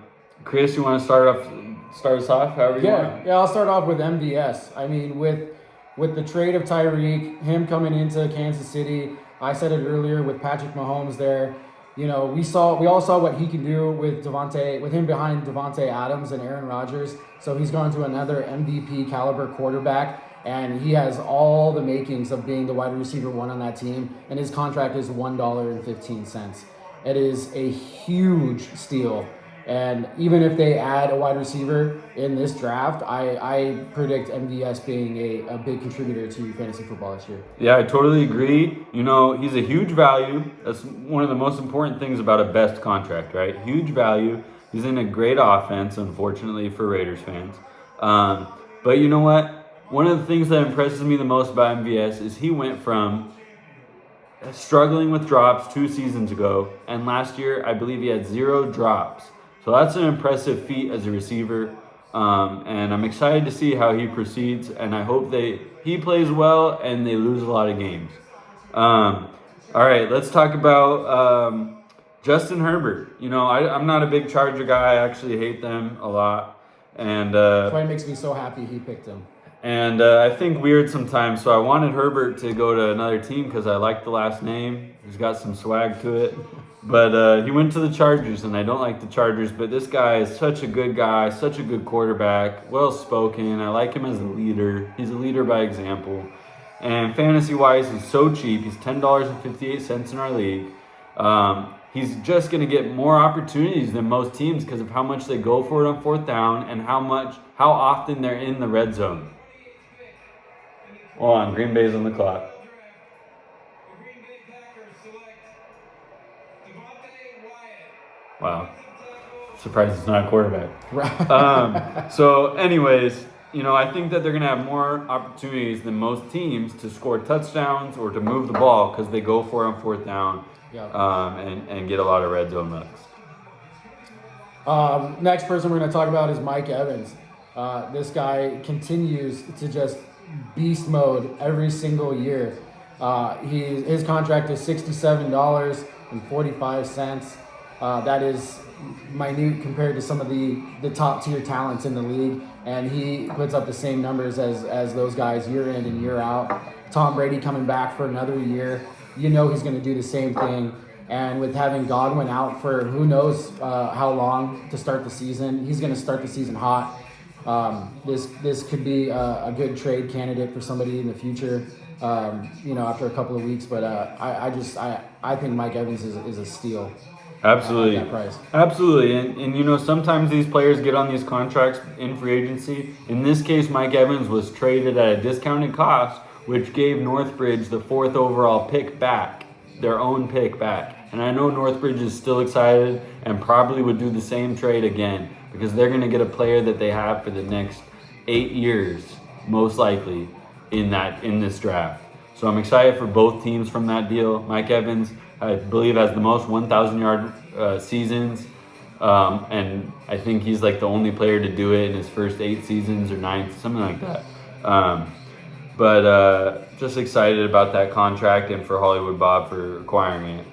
Chris, you want to start us off however you want? Yeah, I'll start off with MVS. I mean, with the trade of Tyreek, him coming into Kansas City, I said it earlier with Patrick Mahomes there. We all saw what he can do with him behind Devontae Adams and Aaron Rodgers. So he's going to another MVP caliber quarterback, and he has all the makings of being the wide receiver one on that team, and his contract is $1.15. It is a huge steal. And even if they add a wide receiver in this draft, I predict MVS being a big contributor to fantasy football this year. Yeah, I totally agree. He's a huge value. That's one of the most important things about a best contract, right? Huge value. He's in a great offense, unfortunately, for Raiders fans. But you know what? One of the things that impresses me the most about MVS is he went from struggling with drops 2 seasons ago, and last year, I believe he had 0 drops. So that's an impressive feat as a receiver, and I'm excited to see how he proceeds, and I hope he plays well and they lose a lot of games. All right, let's talk about Justin Herbert. I'm not a big Charger guy. I actually hate them a lot. And That's why it makes me so happy he picked him. And I think weird sometimes. So I wanted Herbert to go to another team because I like the last name. He's got some swag to it. But he went to the Chargers, and I don't like the Chargers. But this guy is such a good guy, such a good quarterback, well-spoken. I like him as a leader. He's a leader by example. And fantasy-wise, he's so cheap. He's $10.58 in our league. He's just going to get more opportunities than most teams because of how much they go for it on fourth down and how often they're in the red zone. Hold on, Green Bay's on the clock. Wow. Surprised it's not a quarterback. So anyways, I think that they're going to have more opportunities than most teams to score touchdowns or to move the ball because they go for it on fourth down and get a lot of red zone looks. Next person we're going to talk about is Mike Evans. This guy continues to just beast mode every single year. His contract is $67.45. That is minute compared to some of the top tier talents in the league, and he puts up the same numbers as those guys year in and year out. Tom Brady coming back for another year, he's going to do the same thing. And with having Godwin out for who knows how long to start the season, he's going to start the season hot. This could be a good trade candidate for somebody in the future, after a couple of weeks. But I think Mike Evans is a steal. Absolutely. At that price. Absolutely. And sometimes these players get on these contracts in free agency. In this case, Mike Evans was traded at a discounted cost, which gave Northbridge the 4th overall pick back, their own pick back. And I know Northbridge is still excited and probably would do the same trade again because they're going to get a player that they have for the next 8 years, most likely, in this draft. So I'm excited for both teams from that deal. Mike Evans, I believe, has the most 1,000-yard seasons, and I think he's like the only player to do it in his first 8 seasons or 9, something like that. But just excited about that contract and for Hollywood Bob for acquiring it.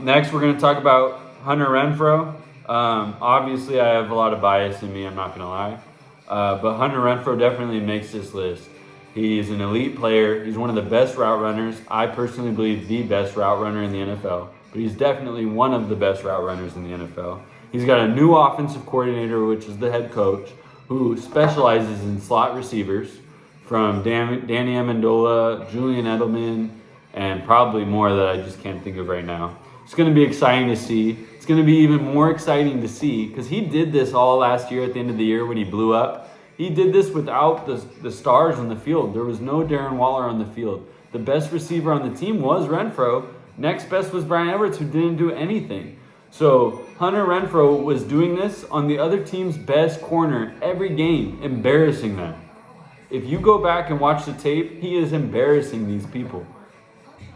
Next, we're going to talk about Hunter Renfrow. Obviously, I have a lot of bias in me, I'm not going to lie. But Hunter Renfrow definitely makes this list. He's an elite player. He's one of the best route runners. I personally believe the best route runner in the NFL. But he's definitely one of the best route runners in the NFL. He's got a new offensive coordinator, which is the head coach, who specializes in slot receivers from Danny Amendola, Julian Edelman, and probably more that I just can't think of right now. It's going to be exciting to see. It's going to be even more exciting to see because he did this all last year at the end of the year when he blew up. He did this without the stars on the field. There was no Darren Waller on the field. The best receiver on the team was Renfrow. Next best was Brian Edwards, who didn't do anything. So Hunter Renfrow was doing this on the other team's best corner every game, embarrassing them. If you go back and watch the tape, he is embarrassing these people.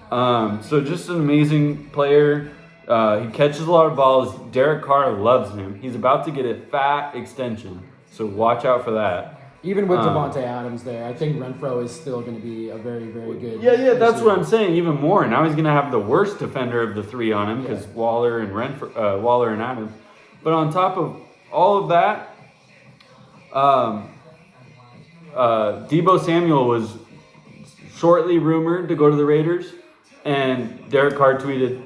So just an amazing player. He catches a lot of balls. Derek Carr loves him. He's about to get a fat extension. So watch out for that. Even with Devontae Adams there, I think Renfrow is still going to be a very, very good. Yeah, that's what I'm saying. Even more. Now he's going to have the worst defender of the three on him because Waller and Adams. But on top of all of that, Deebo Samuel was shortly rumored to go to the Raiders, and Derek Carr tweeted,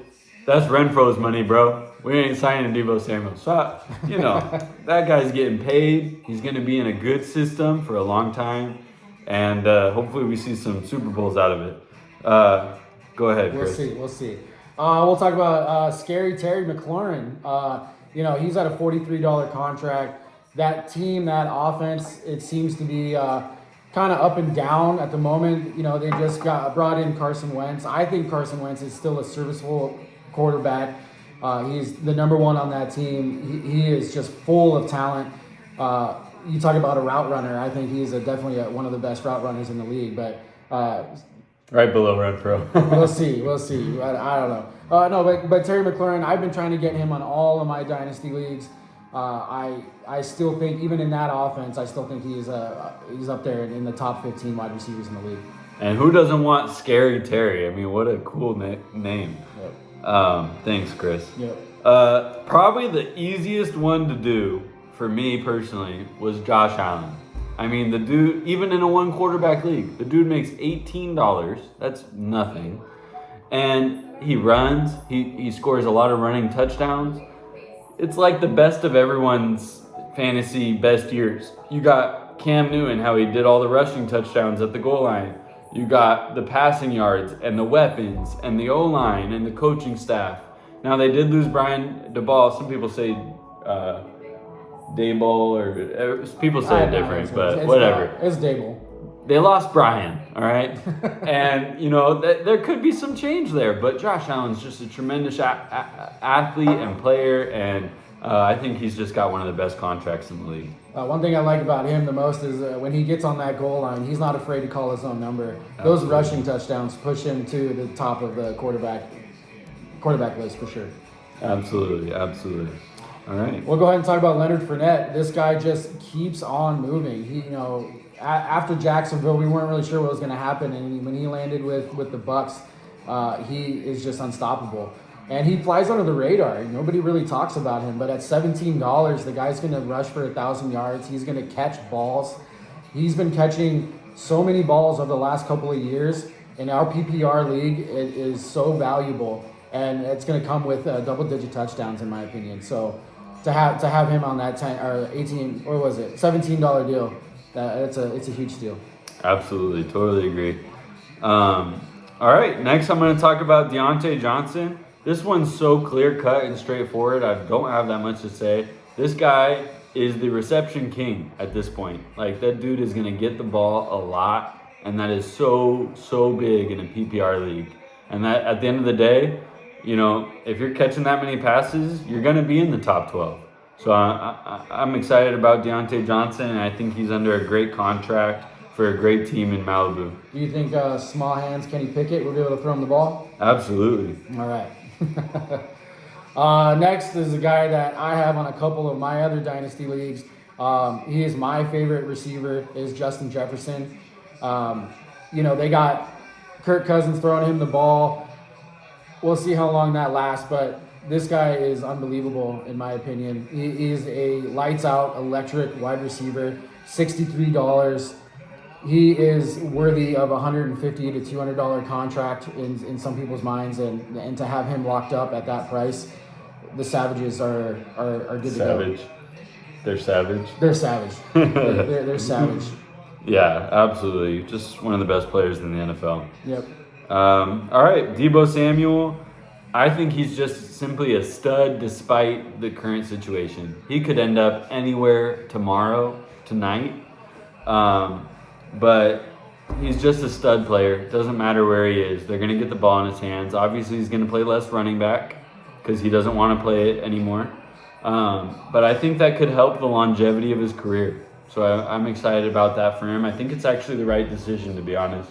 "That's Renfro's money, bro. We ain't signing Deebo Samuel." So, that guy's getting paid. He's going to be in a good system for a long time. And hopefully we see some Super Bowls out of it. Go ahead, Chris. We'll see. We'll talk about Scary Terry McLaurin. He's at a $43 contract. That team, that offense, it seems to be kind of up and down at the moment. They just brought in Carson Wentz. I think Carson Wentz is still a serviceable quarterback. He's the number one on that team. He is just full of talent. You talk about a route runner. I think he's definitely one of the best route runners in the league. But right below Renfrow. We'll see. I don't know. But Terry McLaurin, I've been trying to get him on all of my dynasty leagues. I still think, even in that offense, I still think he's up there in the top 15 wide receivers in the league. And who doesn't want Scary Terry? I mean, what a cool name. Yep. Thanks, Chris. Yep. Probably the easiest one to do for me personally was Josh Allen. I mean, the dude, even in a one quarterback league, the dude makes $18. That's nothing. And he runs, he scores a lot of running touchdowns. It's like the best of everyone's fantasy best years. You got Cam Newton, how he did all the rushing touchdowns at the goal line. You got the passing yards and the weapons and the O-line and the coaching staff. Now, they did lose Brian DeBall. Some people say Dayball, or people say it different, but whatever. It's Dayball. They lost Brian, all right? And, there could be some change there, but Josh Allen's just a tremendous athlete and player, and I think he's just got one of the best contracts in the league. One thing I like about him the most is when he gets on that goal line, he's not afraid to call his own number. Those rushing touchdowns push him to the top of the quarterback list for sure. Absolutely. All right. We'll go ahead and talk about Leonard Fournette. This guy just keeps on moving. He, after Jacksonville, we weren't really sure what was going to happen, and when he landed with the Bucks, he is just unstoppable. And he flies under the radar. Nobody really talks about him, but at $17, the guy's going to rush for 1,000 yards. He's going to catch balls. He's been catching so many balls over the last couple of years. In our PPR league, it is so valuable, and it's going to come with double-digit touchdowns, in my opinion. So to have him on that $17 deal, it's a huge steal. Absolutely, totally agree. All right, next I'm going to talk about Deontay Johnson. This one's so clear-cut and straightforward, I don't have that much to say. This guy is the reception king at this point. Like, that dude is going to get the ball a lot, and that is so big in a PPR league. And that, at the end of the day, if you're catching that many passes, you're going to be in the top 12. So I'm excited about Deontay Johnson, and I think he's under a great contract for a great team in Malibu. Do you think small hands Kenny Pickett will be able to throw him the ball? Absolutely. All right. Next is a guy that I have on a couple of my other dynasty leagues. He is my favorite receiver, is Justin Jefferson. They got Kirk Cousins throwing him the ball. We'll see how long that lasts, but this guy is unbelievable in my opinion. He is a lights-out electric wide receiver, $63. He is worthy of a $150 to $200 contract in some people's minds, and to have him locked up at that price, the Savages are good to go. Savage. They're savage. They're savage. they're savage. Yeah, absolutely. Just one of the best players in the NFL. Yep. All right, Deebo Samuel. I think he's just simply a stud despite the current situation. He could end up anywhere tonight. But he's just a stud player. Doesn't matter where he is. They're going to get the ball in his hands. Obviously, he's going to play less running back because he doesn't want to play it anymore. But I think that could help the longevity of his career. So I'm excited about that for him. I think it's actually the right decision, to be honest.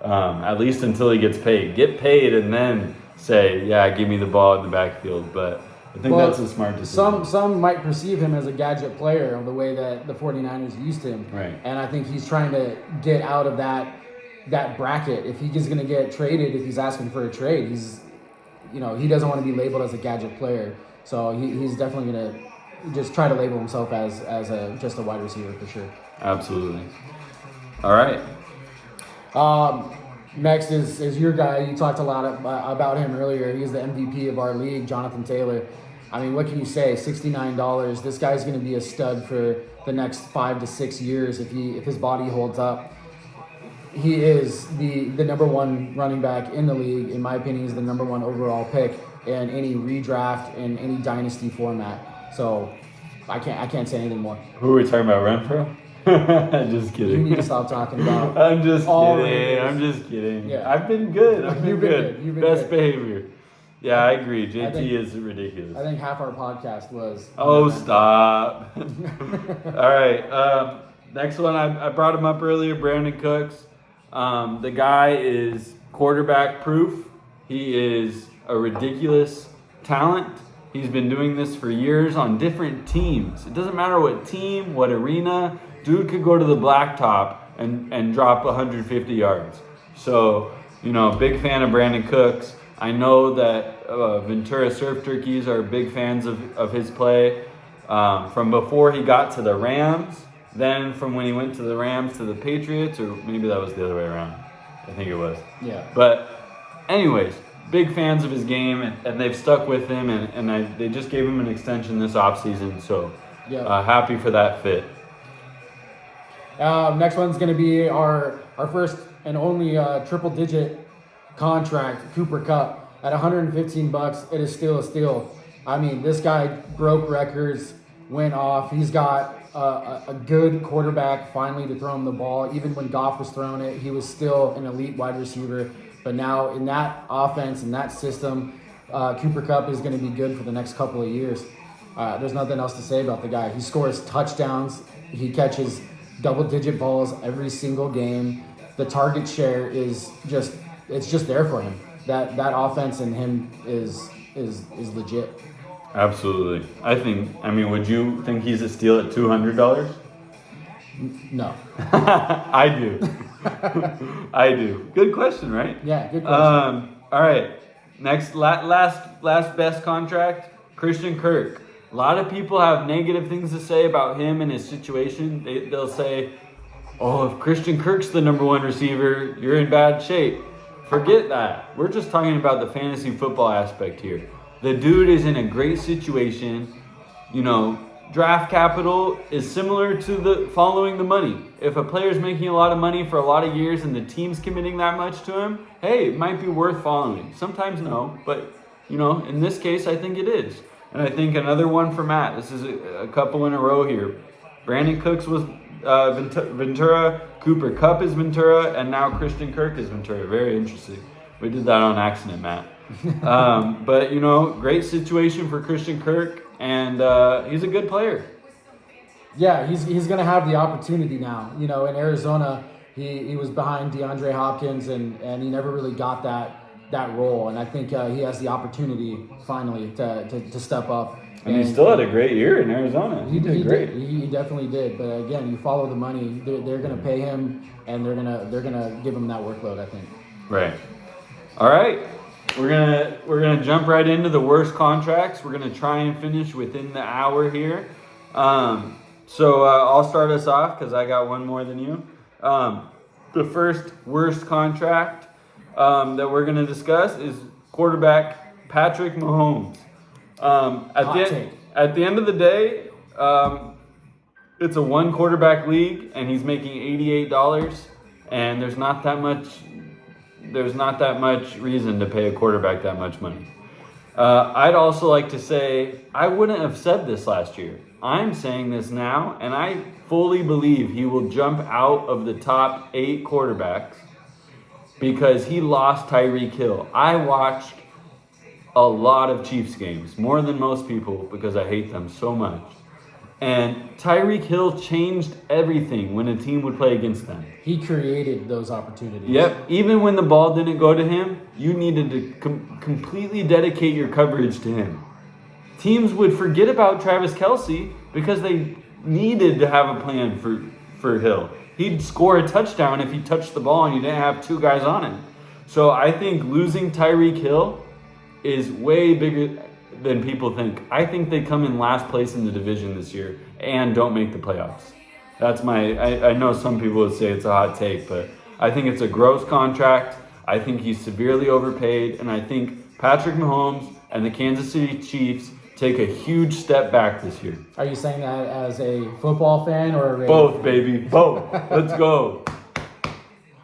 At least until he gets paid. Get paid and then say, yeah, give me the ball in the backfield. But I think that's a smart decision. Some might perceive him as a gadget player the way that the 49ers used him. Right. And I think he's trying to get out of that bracket. If he's going to get traded, if he's asking for a trade, he doesn't want to be labeled as a gadget player. So he's definitely going to just try to label himself as just a wide receiver for sure. Absolutely. All right. Next is your guy. You talked a lot about him earlier. He's the MVP of our league, Jonathan Taylor. I mean, what can you say? $69. This guy's going to be a stud for the next 5 to 6 years if his body holds up. He is the number one running back in the league. In my opinion, he's the number one overall pick in any redraft in any dynasty format. So I can't say anything more. Who are we talking about? Renfro? Just kidding. You need to stop talking about. I'm just kidding. Yeah. I've been good. You've been good. You've been Best good. behavior. Yeah, I agree. JT is ridiculous. I think half our podcast was. Oh, stop. All right. Next one, I brought him up earlier, Brandon Cooks. The guy is quarterback proof. He is a ridiculous talent. He's been doing this for years on different teams. It doesn't matter what team, what arena. Dude could go to the blacktop and drop 150 yards. So, big fan of Brandon Cooks. I know that Ventura Surf Turkeys are big fans of his play. from before he got to the Rams, then from when he went to the Rams to the Patriots, or maybe that was the other way around. I think it was. Yeah. But anyways, big fans of his game, and they've stuck with him, and they just gave him an extension this offseason, so happy for that fit. Next one's going to be our first and only triple-digit contract, Cooper Kupp. At $115, it is still a steal. I mean, this guy broke records, went off. He's got a good quarterback finally to throw him the ball. Even when Goff was throwing it, he was still an elite wide receiver. But now in that offense, in that system, Cooper Kupp is going to be good for the next couple of years. There's nothing else to say about the guy. He scores touchdowns. He catches double-digit balls every single game. The target share is just there for him. That offense and him is legit. Absolutely. I mean, would you think he's a steal at $200? No. I do. I do. Good question, right? Yeah, good question. All right. Next, last best contract, Christian Kirk. A lot of people have negative things to say about him and his situation. They'll say, oh, if Christian Kirk's the number one receiver, you're in bad shape. Forget that. We're just talking about the fantasy football aspect here. The dude is in a great situation. You know, draft capital is similar to the following the money. If a player's making a lot of money for a lot of years and the team's committing that much to him, hey, it might be worth following. Sometimes no, but, you know, in this case, I think it is. And I think another one for Matt. This is a couple in a row here. Brandon Cooks was Ventura, Cooper Kupp is Ventura, and now Christian Kirk is Ventura. Very interesting. We did that on accident, Matt. But, you know, great situation for Christian Kirk, and he's a good player. Yeah, he's going to have the opportunity now. You know, in Arizona, he was behind DeAndre Hopkins, and he never really got that role. And I think he has the opportunity finally to step up. And he still had a great year in Arizona. He did great. He definitely did. But again, you follow the money. They're going to pay him, and they're gonna give him that workload, I think. Right. All right. We're gonna jump right into the worst contracts. We're gonna try and finish within the hour here. So I'll start us off because I got one more than you. The first worst contract that we're gonna discuss is quarterback Patrick Mahomes. At the end of the day, it's a one quarterback league, and he's making $88, and there's not that much reason to pay a quarterback that much money. I'd also like to say I wouldn't have said this last year. I'm saying this now, and I fully believe he will jump out of the top 8 quarterbacks because he lost Tyreek Hill. I watched a lot of Chiefs games, more than most people, because I hate them so much. And Tyreek Hill changed everything when a team would play against them. He created those opportunities. Yep. Even when the ball didn't go to him, you needed to completely dedicate your coverage to him. Teams would forget about Travis Kelce because they needed to have a plan for Hill. He'd score a touchdown if he touched the ball and you didn't have 2 guys on him. So I think losing Tyreek Hill is way bigger than people think. I think they come in last place in the division this year and don't make the playoffs. That's I know some people would say it's a hot take, but I think it's a gross contract. I think he's severely overpaid, and I think Patrick Mahomes and the Kansas City Chiefs take a huge step back this year. Are you saying that as a football fan or a Raiders Both, fan? baby. Both. Let's go.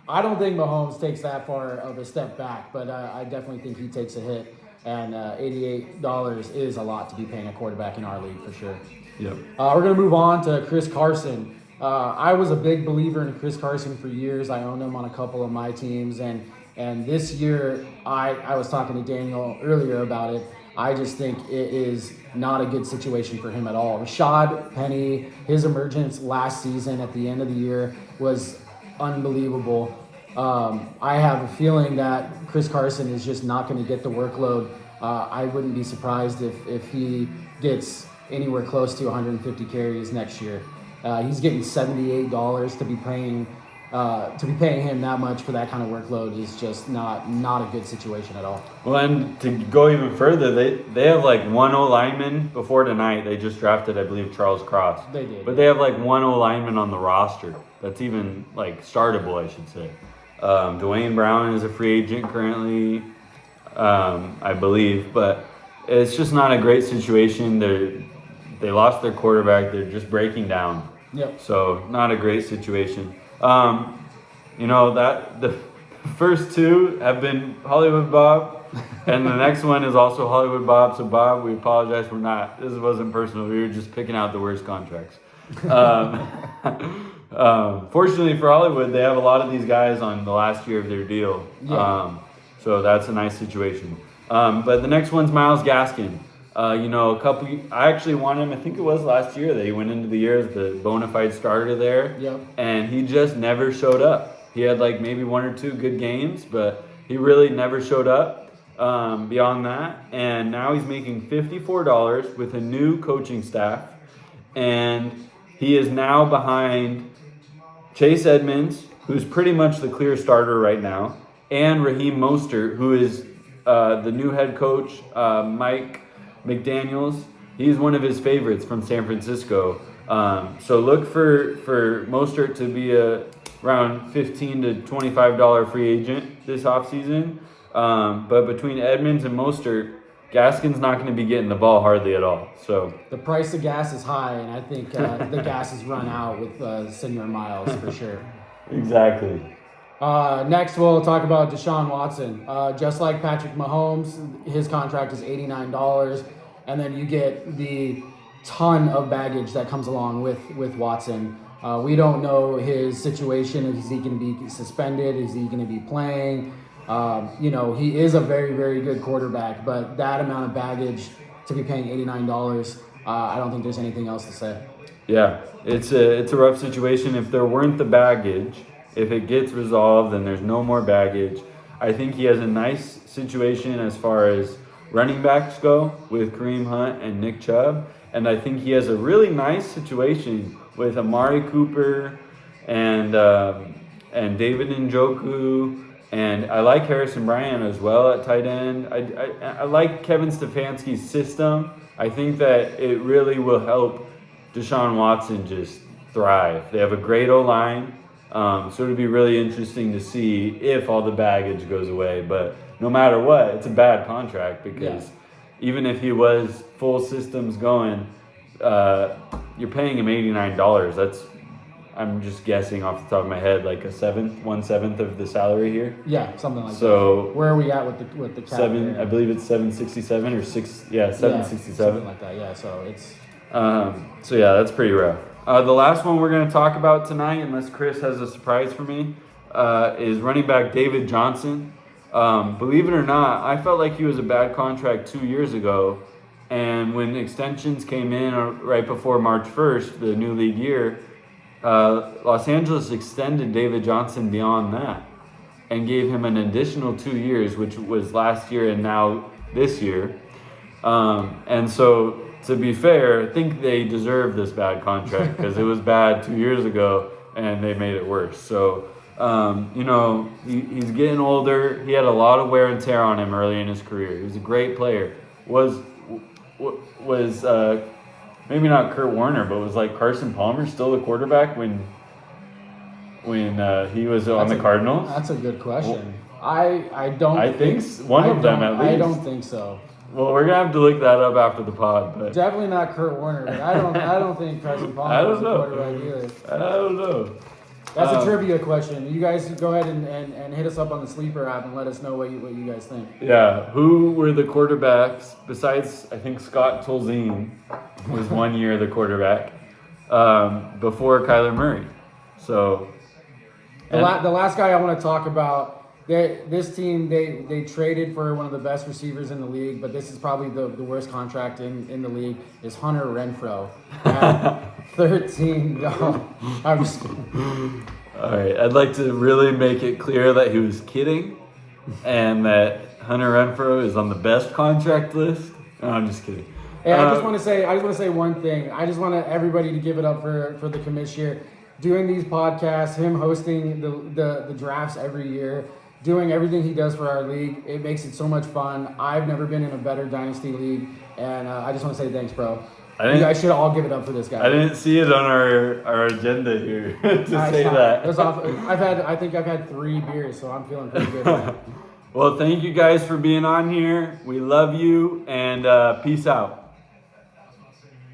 I don't think Mahomes takes that far of a step back, but I definitely think he takes a hit. And $88 is a lot to be paying a quarterback in our league for sure. Yep. We're going to move on to Chris Carson. I was a big believer in Chris Carson for years. I owned him on a couple of my teams. And this year, I was talking to Daniel earlier about it. I just think it is not a good situation for him at all. Rashad Penny, his emergence last season at the end of the year was unbelievable. I have a feeling that Chris Carson is just not going to get the workload. I wouldn't be surprised if he gets anywhere close to 150 carries next year. He's getting $78 to be playing to be paying him that much for that kind of workload is just not a good situation at all. Well, and to go even further, they have like one O lineman before tonight. They just drafted, I believe, Charles Cross. They did. But they have like one O lineman on the roster. That's even like startable, I should say. Dwayne Brown is a free agent currently, I believe. But it's just not a great situation. They lost their quarterback. They're just breaking down. Yep. So not a great situation. That the first two have been Hollywood Bob, and the next one is also Hollywood Bob. So Bob, we apologize. This wasn't personal. We were just picking out the worst contracts. Fortunately for Hollywood, they have a lot of these guys on the last year of their deal. Yeah. So that's a nice situation. But the next one's Myles Gaskin. I actually wanted him, I think it was last year that he went into the year as the bona fide starter there. Yep. And he just never showed up. He had like maybe one or two good games, but he really never showed up beyond that. And now he's making $54 with a new coaching staff. And he is now behind Chase Edmonds, who's pretty much the clear starter right now, and Raheem Mostert, who is the new head coach, Mike McDaniels. He's one of his favorites from San Francisco. So look for Mostert to be around $15 to $25 free agent this offseason. But between Edmonds and Mostert, Gaskin's not going to be getting the ball hardly at all. So the price of gas is high, and I think the gas is run out with Senor Miles for sure. Exactly. Next, we'll talk about Deshaun Watson. Just like Patrick Mahomes, his contract is $89, and then you get the ton of baggage that comes along with Watson. We don't know his situation. Is he going to be suspended? Is he going to be playing? He is a very, very good quarterback, but that amount of baggage to be paying $89, I don't think there's anything else to say. Yeah, it's a rough situation. If there weren't the baggage, if it gets resolved and there's no more baggage, I think he has a nice situation as far as running backs go with Kareem Hunt and Nick Chubb. And I think he has a really nice situation with Amari Cooper and David Njoku. And I like Harrison Bryant as well at tight end. I like Kevin Stefanski's system. I think that it really will help Deshaun Watson just thrive. They have a great O-line. So it'll be really interesting to see if all the baggage goes away. But no matter what, it's a bad contract because even if he was full systems going, you're paying him $89. That's, I'm just guessing off the top of my head, like 1/7 of the salary here. Yeah, something like that. So where are we at with the cap? I believe it's 767 or 767. Something like that. Yeah, so it's. So yeah, that's pretty rough. The last one we're going to talk about tonight, unless Chris has a surprise for me, is running back David Johnson. Believe it or not, I felt like he was a bad contract 2 years ago. And when extensions came in right before March 1st, the new league year, Los Angeles extended David Johnson beyond that and gave him an additional 2 years, which was last year and now this year. And so, to be fair, I think they deserve this bad contract because it was bad 2 years ago and they made it worse. So, he's getting older. He had a lot of wear and tear on him early in his career. He was a great player. Was maybe not Kurt Warner, but was like Carson Palmer still the quarterback when he was on the Cardinals? That's a good question. I don't. I think one of them at least. I don't think so. Well, we're gonna have to look that up after the pod, but definitely not Kurt Warner. But I don't think Carson Palmer was a quarterback either. I don't know. That's a trivia question. You guys go ahead and hit us up on the Sleeper app and let us know what you guys think. Yeah, who were the quarterbacks besides I think Scott Tolzien was 1 year the quarterback before Kyler Murray. So the last guy I want to talk about. This team, they traded for one of the best receivers in the league, but this is probably the worst contract in the league, is Hunter Renfrow at $13. I'm just kidding. All right, I'd like to really make it clear that he was kidding and that Hunter Renfrow is on the best contract list. No, I'm just kidding. Hey, I just want to say one thing. I just want everybody to give it up for the commish here. doing these podcasts, him hosting the drafts every year, doing everything he does for our league. It makes it so much fun. I've never been in a better dynasty league, and I just want to say thanks, bro. You guys should all give it up for this guy. I didn't see it on our agenda here to say that. It was off. I think I've had 3 beers, so I'm feeling pretty good. Well, thank you guys for being on here. We love you, and peace out.